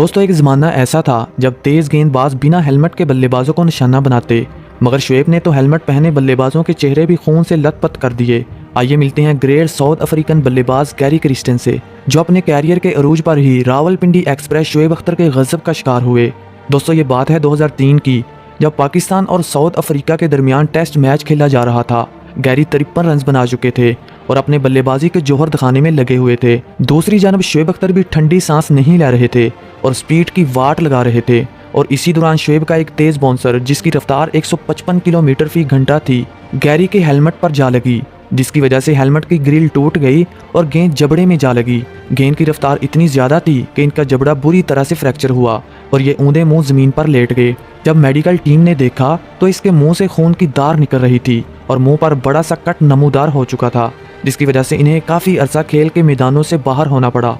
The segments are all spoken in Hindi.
दोस्तों एक ज़माना ऐसा था जब तेज़ गेंदबाज बिना हेलमेट के बल्लेबाजों को निशाना बनाते, मगर शुएब ने तो हेलमेट पहने बल्लेबाजों के चेहरे भी खून से लथपथ कर दिए। आइए मिलते हैं ग्रेट साउथ अफ्रीकन बल्लेबाज गैरी क्रिस्टन से, जो अपने कैरियर के अरूज पर ही रावलपिंडी एक्सप्रेस शुएब अख्तर के गज़ब का शिकार हुए। दोस्तों ये बात है 2003 की, जब पाकिस्तान और साउथ अफ्रीका के दरमियान टेस्ट मैच खेला जा रहा था। गैरी 53 रन बना चुके थे और अपने बल्लेबाजी के जोहर दिखाने में लगे हुए थे। दूसरी जानब शुएब अख्तर भी ठंडी सांस नहीं ले रहे थे और स्पीड की वाट लगा रहे थे। और इसी दौरान शुएब का एक तेज़ बाउंसर जिसकी रफ्तार 155 किलोमीटर फी घंटा थी, गैरी के हेलमेट पर जा लगी, जिसकी वजह से हेलमेट की ग्रिल टूट गई और गेंद जबड़े में जा लगी। गेंद की रफ्तार इतनी ज़्यादा थी कि इनका जबड़ा बुरी तरह से फ्रैक्चर हुआ और ये ऊंधे मुंह ज़मीन पर लेट गए। जब मेडिकल टीम ने देखा तो इसके मुंह से खून की धार निकल रही थी और मुंह पर बड़ा सा कट नमूदार हो चुका था, जिसकी वजह से इन्हें काफ़ी अरसा खेल के मैदानों से बाहर होना पड़ा।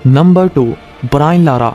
Number 2 Brian Lara.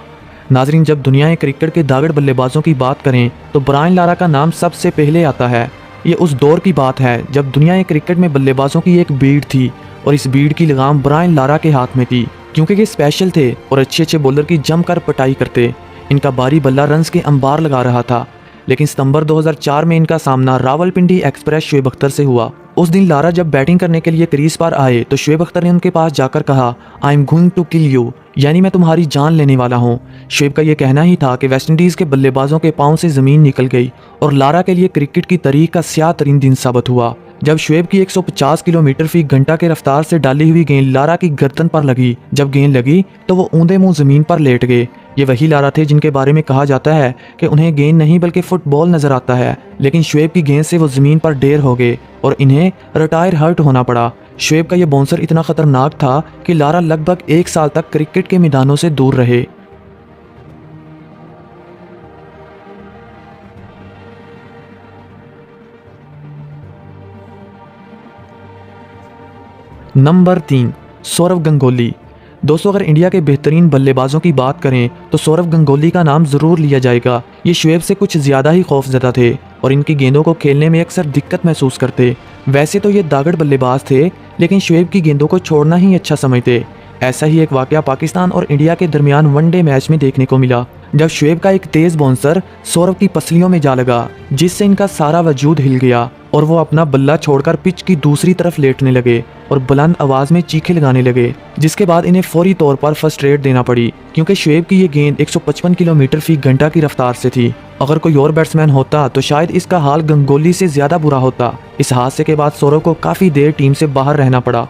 नाजरीन, जब दुनिया क्रिकेट के दागड़ बल्लेबाजों की बात करें तो ब्रायन लारा का नाम सबसे पहले आता है। ये उस दौर की बात है जब दुनिया क्रिकेट में बल्लेबाजों की एक भीड़ थी और इस भीड़ की लगाम ब्रायन लारा के हाथ में थी, क्योंकि ये स्पेशल थे और अच्छे अच्छे बॉलर की जमकर पिटाई करते। इनका बारी बल्ला रन्स के अंबार लगा रहा था, लेकिन सितंबर 2004 में इनका सामना रावलपिंडी एक्सप्रेस शुएब अख्तर से हुआ। उस दिन लारा जब बैटिंग करने के लिए क्रीज पर आए तो शुएब अख्तर ने उनके पास जाकर कहा, I am going to kill you, यानी मैं तुम्हारी जान लेने वाला हूँ। शुएब का यह कहना ही था कि वेस्टइंडीज़ के बल्लेबाजों के पाँव से ज़मीन निकल गई और लारा के लिए क्रिकेट की तारीख का स्याह तरीन दिन साबित हुआ जब शुएब की 150 किलोमीटर फी घंटा के रफ्तार से डाली हुई गेंद लारा की गर्दन पर लगी। जब गेंद लगी तो वो ऊंधे मुंह ज़मीन पर लेट गए। ये वही लारा थे जिनके बारे में कहा जाता है कि उन्हें गेंद नहीं बल्कि फुटबॉल नजर आता है, लेकिन शुएब की गेंद से वो ज़मीन पर ढेर हो गए और इन्हें रिटायर हर्ट होना पड़ा। शुएब का ये बाउंसर इतना ख़तरनाक था कि लारा लगभग 1 साल तक क्रिकेट के मैदानों से दूर रहे। नंबर 3 सौरव गंगोली। दोस्तों, अगर इंडिया के बेहतरीन बल्लेबाजों की बात करें तो सौरव गंगोली का नाम ज़रूर लिया जाएगा। ये शुएब से कुछ ज़्यादा ही खौफजदा थे और इनकी गेंदों को खेलने में अक्सर दिक्कत महसूस करते। वैसे तो ये दागड़ बल्लेबाज थे, लेकिन शुएब की गेंदों को छोड़ना ही अच्छा समझते। ऐसा ही एक वाक़या पाकिस्तान और इंडिया के दरमियान वनडे मैच में देखने को मिला, जब शुएब का एक तेज़ बाउंसर सौरव की पसलियों में जा लगा, जिससे इनका सारा वजूद हिल गया और वो अपना बल्ला छोड़कर पिच की दूसरी तरफ लेटने लगे और बुलंद आवाज़ में चीखे लगाने लगे, जिसके बाद इन्हें फौरी तौर पर फर्स्ट एड देना पड़ी, क्योंकि शुएब की ये गेंद 155 किलोमीटर फी घंटा की रफ्तार से थी। अगर कोई और बैट्समैन होता तो शायद इसका हाल गंगोली से ज़्यादा बुरा होता। इस हादसे के बाद सौरव को काफ़ी देर टीम से बाहर रहना पड़ा।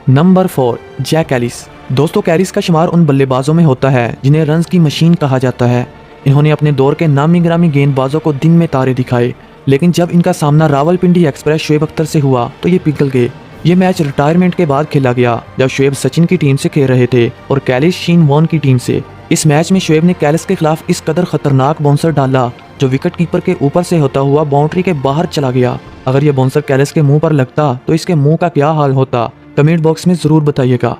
Number 4 Jacques Kallis. दोस्तों, कैरिस का शुमार उन बल्लेबाजों में होता है जिन्हें रन्स की मशीन कहा जाता है। इन्होंने अपने दौर के नामी गिरामी गेंदबाजों को दिन में तारे दिखाए, लेकिन जब इनका सामना रावलपिंडी एक्सप्रेस शुएब अख्तर से हुआ तो ये पिघल गए। ये मैच रिटायरमेंट के बाद खेला गया, जब शुएब सचिन की टीम से खेल रहे थे और कैलिस शीन वॉन की टीम से। इस मैच में शुएब ने कैलिस के खिलाफ इस कदर खतरनाक बाउंसर डाला जो विकेट कीपर के ऊपर से होता हुआ बाउंड्री के बाहर चला गया। अगर यह बाउंसर कैलिस के मुंह पर लगता तो इसके मुंह का क्या हाल होता, कमेंट बॉक्स में ज़रूर बताइएगा।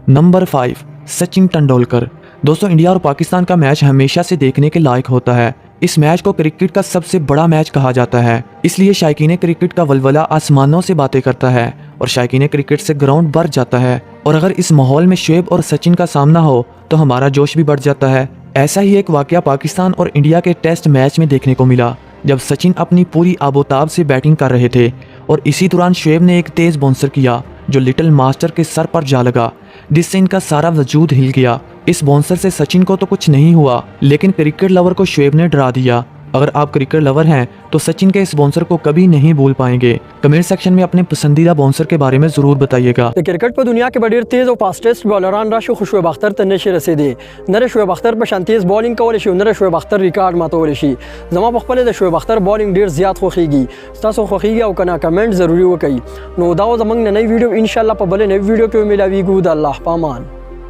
नंबर 5 सचिन तेंदुलकर। दोस्तों, इंडिया और पाकिस्तान का मैच हमेशा से देखने के लायक होता है। इस मैच को क्रिकेट का सबसे बड़ा मैच कहा जाता है, इसलिए शायकीन क्रिकेट का वलवला आसमानों से बातें करता है और शायकीन क्रिकेट से ग्राउंड भर जाता है। और अगर इस माहौल में शुएब और सचिन का सामना हो तो हमारा जोश भी बढ़ जाता है। ऐसा ही एक वाकया पाकिस्तान और इंडिया के टेस्ट मैच में देखने को मिला, जब सचिन अपनी पूरी आबोताब से बैटिंग कर रहे थे और इसी दौरान शुएब ने एक तेज़ बाउंसर किया जो लिटिल मास्टर के सर पर जा लगा, जिससे इनका सारा वजूद हिल गया। इस बाउंसर से सचिन को तो कुछ नहीं हुआ, लेकिन क्रिकेट लवर को शुएब ने डरा दिया अगर आप क्रिकेट लवर हैं तो सचिन के इस बाउंसर को कभी नहीं भूल पाएंगे। कमेंट सेक्शन में अपने पसंदीदा बाउंसर के बारे में ज़रूर बताइएगा। क्रिकेट पर दुनिया के बड़े तेज़ और फास्टेस्ट बॉलरान राशि खुश शोएब अख्तर तक नशे रसीदे नरे शोएब अख्तर पर शान तेज़ bowling Kaul she Nare Shoaib Akhtar record मातोल she जमा पखपले द शोएब अख्तर बॉलिंग ढेर ज़्यादा खोखीगी तासो खोखीगी और कना कमेंट ज़रूरी वकई नो दाव जमंग नई वीडियो इंशाल्लाह पर भले नई वीडियो के मिलावी गुद अल्लाह पामान।